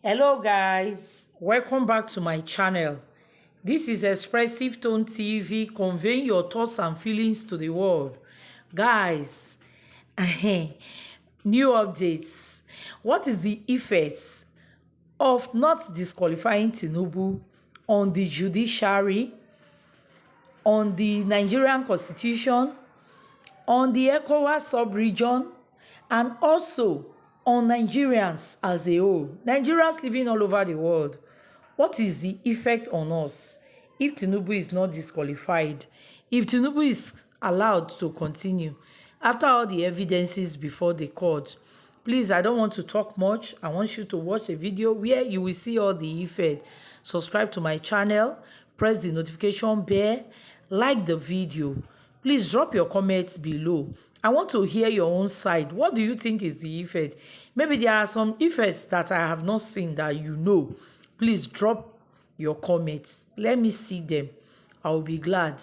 Hello guys, welcome back to my channel. This is Expressive Tone TV, conveying your thoughts and feelings to the world. Guys, new updates. What is the effects of not disqualifying Tinubu on the judiciary, on the Nigerian constitution, on the Ecowas sub-region, and also on Nigerians as a whole, Nigerians living all over the world? What is the effect on us if Tinubu is not disqualified, if Tinubu is allowed to continue after all the evidences before the court? Please, I don't want to talk much. I want you to watch a video where you will see all the effect. Subscribe to my channel, press the notification bell, like the video. Please drop your comments below. I want to hear your own side. What do you think is the effect? Maybe there are some effects that I have not seen that you know. Please drop your comments. Let me see them. I will be glad.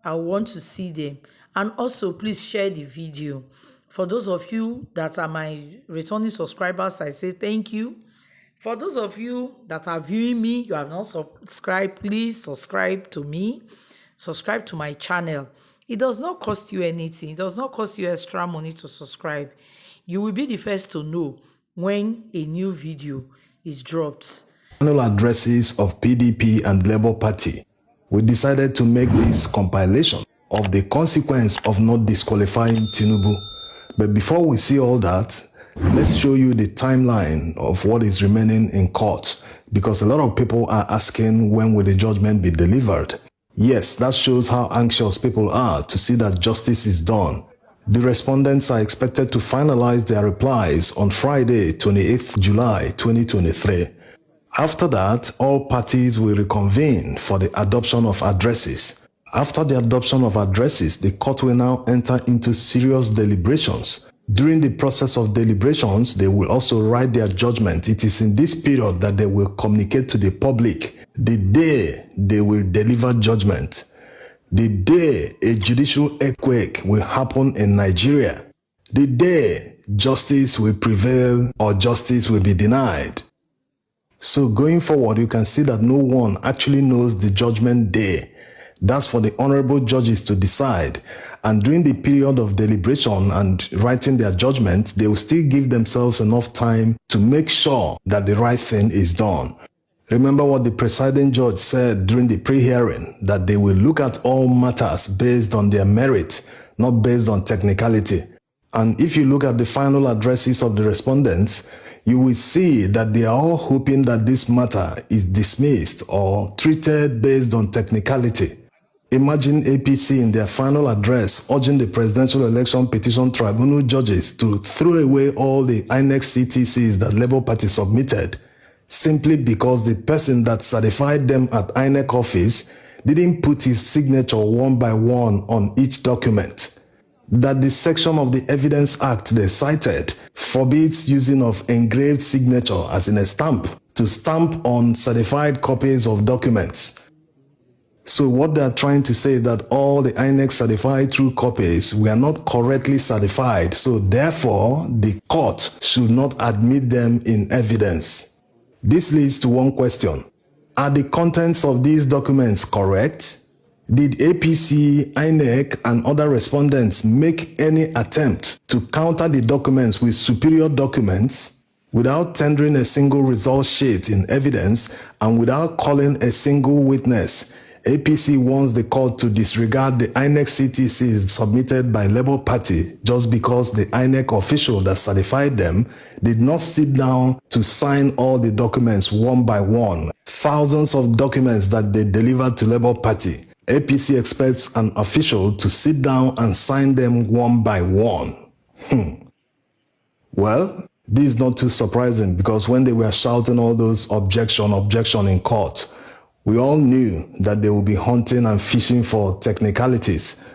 I want to see them. And also, please share the video. For those of you that are my returning subscribers, I say thank you. For those of you that are viewing me, you have not subscribed, please subscribe to me. Subscribe to my channel. It does not cost you anything. It does not cost you extra money to subscribe. You will be the first to know when a new video is dropped. Final addresses of PDP and Labour Party. We decided to make this compilation of the consequence of not disqualifying Tinubu. But before we see all that, let's show you the timeline of what is remaining in court, because a lot of people are asking, when will the judgment be delivered? Yes, that shows how anxious people are to see that justice is done. The respondents are expected to finalize their replies on Friday, 28th July 2023. After that, all parties will reconvene for the adoption of addresses. After the adoption of addresses, the court will now enter into serious deliberations. During the process of deliberations, they will also write their judgment. It is in this period that they will communicate to the public the day they will deliver judgment, the day a judicial earthquake will happen in Nigeria, the day justice will prevail or justice will be denied. So going forward, you can see that no one actually knows the judgment day. That's for the honorable judges to decide. And during the period of deliberation and writing their judgment, they will still give themselves enough time to make sure that the right thing is done. Remember what the presiding judge said during the pre-hearing, that they will look at all matters based on their merit, not based on technicality. And if you look at the final addresses of the respondents, you will see that they are all hoping that this matter is dismissed or treated based on technicality. Imagine APC in their final address urging the Presidential Election Petition Tribunal judges to throw away all the INEC CTCs that Labour Party submitted, simply because the person that certified them at INEC office didn't put his signature one by one on each document. That the section of the Evidence Act they cited forbids using of engraved signature, as in a stamp, to stamp on certified copies of documents. So what they are trying to say is that all the INEC certified true copies were not correctly certified, so therefore the court should not admit them in evidence. This leads to one question. Are the contents of these documents correct? Did APC, INEC, and other respondents make any attempt to counter the documents with superior documents without tendering a single result sheet in evidence and without calling a single witness? APC wants the court to disregard the INEC CTCs submitted by Labour Party just because the INEC official that certified them did not sit down to sign all the documents one by one. Thousands of documents that they delivered to Labour Party. APC expects an official to sit down and sign them one by one. Well, this is not too surprising, because when they were shouting all those objection in court, we all knew that they would be hunting and fishing for technicalities.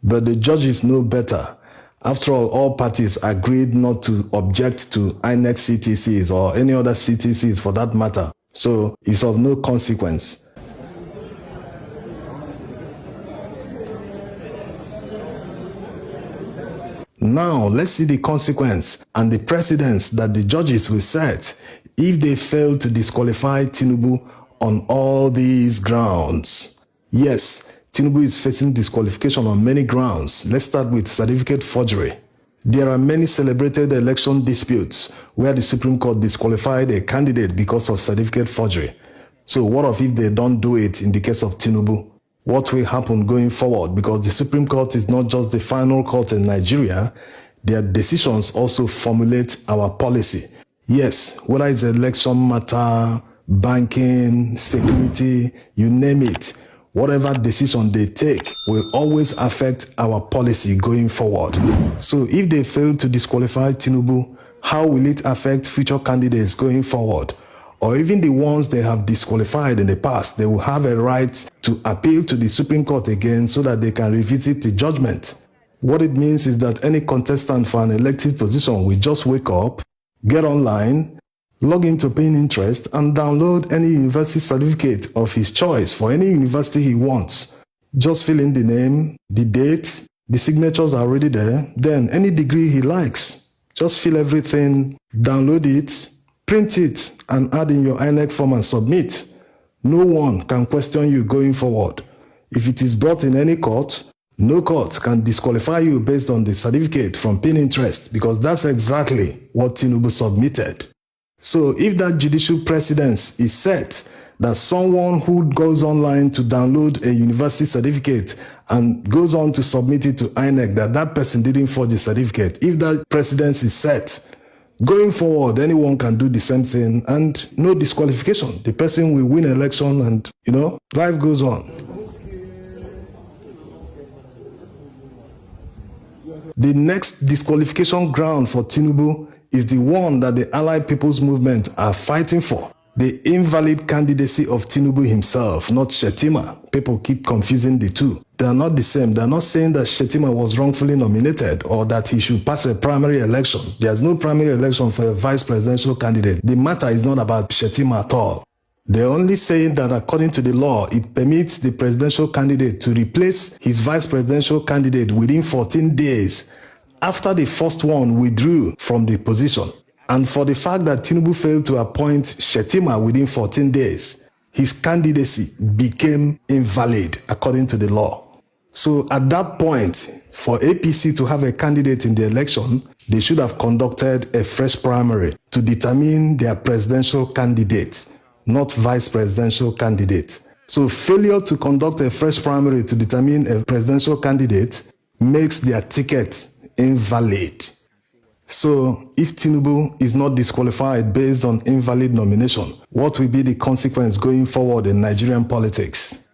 But the judges know better. After all parties agreed not to object to INEC CTCs or any other CTCs for that matter. So it's of no consequence. Now, let's see the consequence and the precedents that the judges will set if they fail to disqualify Tinubu on all these grounds. Yes, Tinubu is facing disqualification on many grounds. Let's start with certificate forgery. There are many celebrated election disputes where the Supreme Court disqualified a candidate because of certificate forgery. So what if they don't do it in the case of Tinubu? What will happen going forward? Because the Supreme Court is not just the final court in Nigeria, their decisions also formulate our policy. Yes, whether it's election matter, banking, security, you name it, whatever decision they take will always affect our policy going forward. So if they fail to disqualify Tinubu, how will it affect future candidates going forward? Or even the ones they have disqualified in the past, they will have a right to appeal to the Supreme Court again so that they can revisit the judgment. What it means is that any contestant for an elective position will just wake up, get online, log into paying interest, and download any university certificate of his choice for any university he wants. Just fill in the name, the date, the signatures are already there, then any degree he likes. Just fill everything, download it, print it, and add in your INEC form and submit. No one can question you going forward. If it is brought in any court, no court can disqualify you based on the certificate from paying interest, because that's exactly what Tinubu submitted. So if that judicial precedence is set that someone who goes online to download a university certificate and goes on to submit it to INEC, that person didn't forge the certificate, if that precedence is set, going forward, anyone can do the same thing and no disqualification. The person will win an election and, life goes on. The next disqualification ground for Tinubu is the one that the Allied People's Movement are fighting for. The invalid candidacy of Tinubu himself, not Shettima. People keep confusing the two. They are not the same. They are not saying that Shettima was wrongfully nominated or that he should pass a primary election. There's no primary election for a vice presidential candidate. The matter is not about Shettima at all. They're only saying that according to the law, it permits the presidential candidate to replace his vice presidential candidate within 14 days after the first one withdrew from the position. And for the fact that Tinubu failed to appoint Shettima within 14 days, his candidacy became invalid according to the law. So at that point, for APC to have a candidate in the election, they should have conducted a fresh primary to determine their presidential candidate, not vice presidential candidate. So failure to conduct a fresh primary to determine a presidential candidate makes their ticket invalid. So if Tinubu is not disqualified based on invalid nomination, what will be the consequence going forward in Nigerian politics?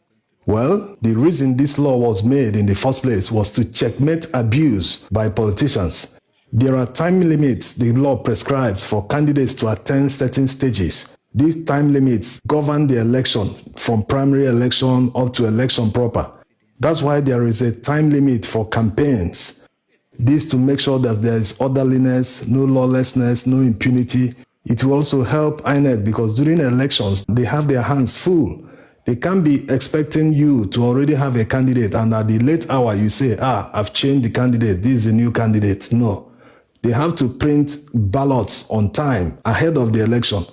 Well, the reason this law was made in the first place was to checkmate abuse by politicians. There are time limits the law prescribes for candidates to attend certain stages. These time limits govern the election from primary election up to election proper. That's why there is a time limit for campaigns. This to make sure that there is orderliness, no lawlessness, no impunity. It will also help INEC because during elections, they have their hands full. They can't be expecting you to already have a candidate and at the late hour you say, I've changed the candidate, this is a new candidate. No. They have to print ballots on time ahead of the election.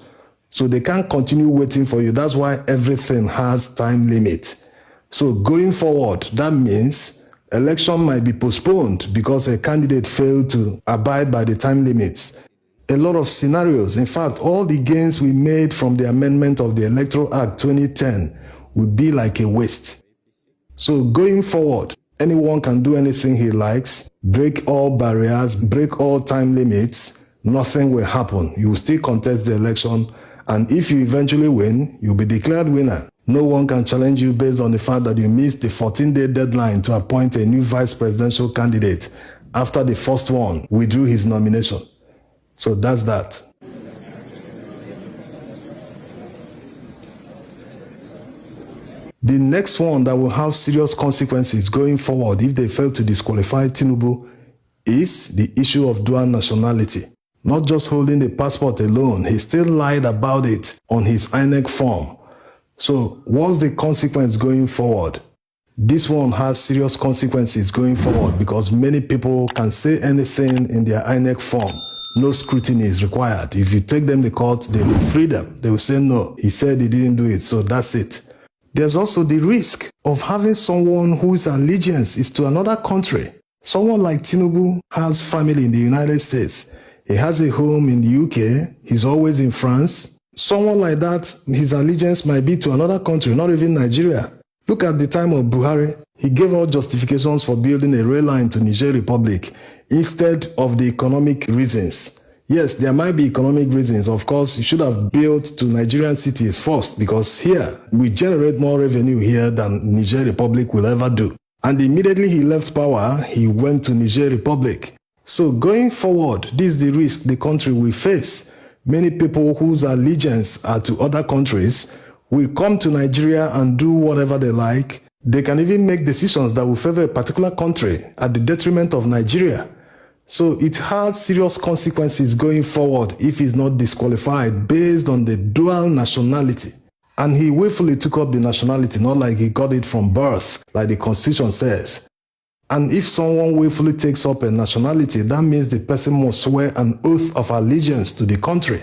So they can't continue waiting for you. That's why everything has time limit. So going forward, that means election might be postponed because a candidate failed to abide by the time limits. A lot of scenarios, in fact, all the gains we made from the amendment of the Electoral Act 2010 would be like a waste. So going forward, anyone can do anything he likes, break all barriers, break all time limits, nothing will happen. You will still contest the election, and if you eventually win, you'll be declared winner. No one can challenge you based on the fact that you missed the 14-day deadline to appoint a new vice presidential candidate after the first one withdrew his nomination. So that's that. The next one that will have serious consequences going forward if they fail to disqualify Tinubu is the issue of dual nationality. Not just holding the passport alone, he still lied about it on his INEC form. So what's the consequence going forward? This one has serious consequences going forward because many people can say anything in their INEC form no scrutiny is required. If you take them to court, they will free them. They will say, no, he said he didn't do it, so that's it. There's also the risk of having someone whose allegiance is to another country. Someone like Tinubu has family in the United States. He has a home in the UK. He's always in France. Someone like that, his allegiance might be to another country, not even Nigeria. Look at the time of Buhari. He gave out justifications for building a rail line to Niger Republic instead of the economic reasons. Yes, there might be economic reasons. Of course, you should have built to Nigerian cities first because here, we generate more revenue here than Niger Republic will ever do. And immediately he left power, he went to Niger Republic. So going forward, this is the risk the country will face. Many people whose allegiance are to other countries will come to Nigeria and do whatever they like. They can even make decisions that will favor a particular country at the detriment of Nigeria. So it has serious consequences going forward if he's not disqualified based on the dual nationality. And he willfully took up the nationality, not like he got it from birth, like the Constitution says. And if someone willfully takes up a nationality, that means the person must swear an oath of allegiance to the country.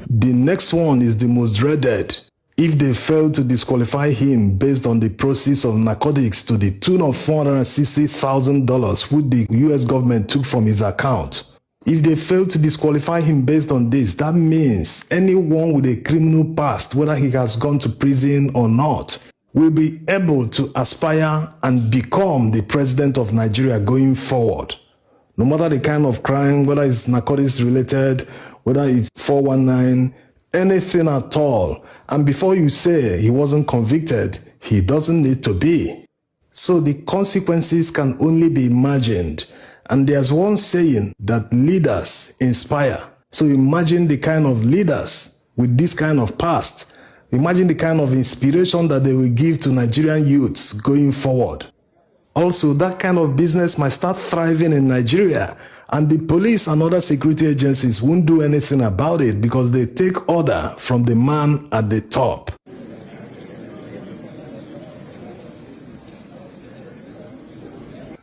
The next one is the most dreaded. If they fail to disqualify him based on the proceeds of narcotics to the tune of $460,000 which the US government took from his account. If they fail to disqualify him based on this, that means anyone with a criminal past, whether he has gone to prison or not, will be able to aspire and become the president of Nigeria going forward. No matter the kind of crime, whether it's narcotics related, whether it's 419, anything at all. And before you say he wasn't convicted, he doesn't need to be. So the consequences can only be imagined. And there's one saying that leaders inspire. So imagine the kind of leaders with this kind of past. Imagine the kind of inspiration that they will give to Nigerian youths going forward. Also, that kind of business might start thriving in Nigeria, and the police and other security agencies won't do anything about it because they take order from the man at the top.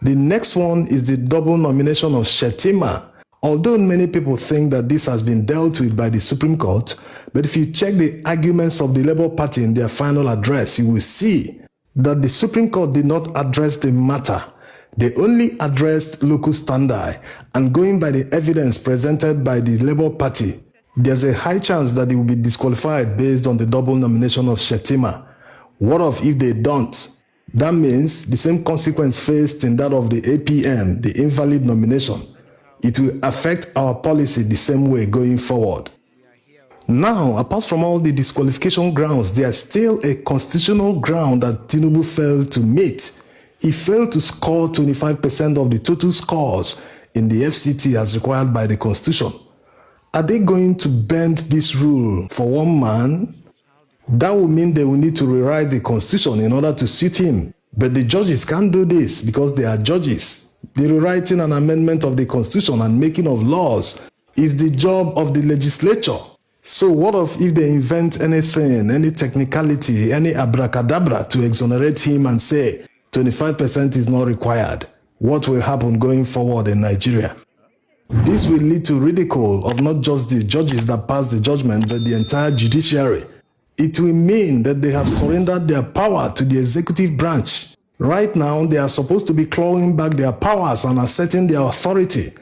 The next one is the double nomination of Shettima. Although many people think that this has been dealt with by the Supreme Court, but if you check the arguments of the Labour Party in their final address, you will see that the Supreme Court did not address the matter. They only addressed locus standi, and going by the evidence presented by the Labour Party, there's a high chance that they will be disqualified based on the double nomination of Shettima. What of if they don't? That means the same consequence faced in that of the APM, the invalid nomination. It will affect our policy the same way going forward. Now, apart from all the disqualification grounds, there's still a constitutional ground that Tinubu failed to meet. He failed to score 25% of the total scores in the FCT as required by the Constitution. Are they going to bend this rule for one man? That would mean they will need to rewrite the Constitution in order to suit him. But the judges can't do this because they are judges. The rewriting and amendment of the Constitution and making of laws is the job of the legislature. So what if they invent anything, any technicality, any abracadabra to exonerate him and say 25% is not required? What will happen going forward in Nigeria? This will lead to ridicule of not just the judges that pass the judgment, but the entire judiciary. It will mean that they have surrendered their power to the executive branch. Right now, they are supposed to be clawing back their powers and asserting their authority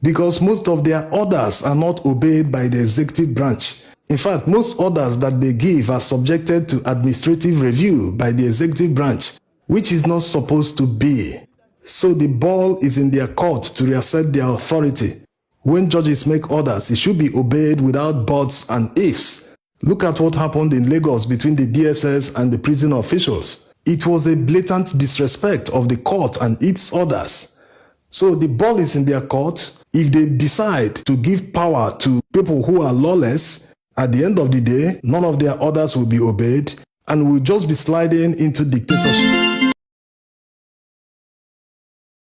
because most of their orders are not obeyed by the executive branch. In fact, most orders that they give are subjected to administrative review by the executive branch, which is not supposed to be. So the ball is in their court to reassert their authority. When judges make orders, it should be obeyed without buts and ifs. Look at what happened in Lagos between the DSS and the prison officials. It was a blatant disrespect of the court and its orders. So the ball is in their court. If they decide to give power to people who are lawless, at the end of the day, none of their orders will be obeyed and will just be sliding into dictatorship.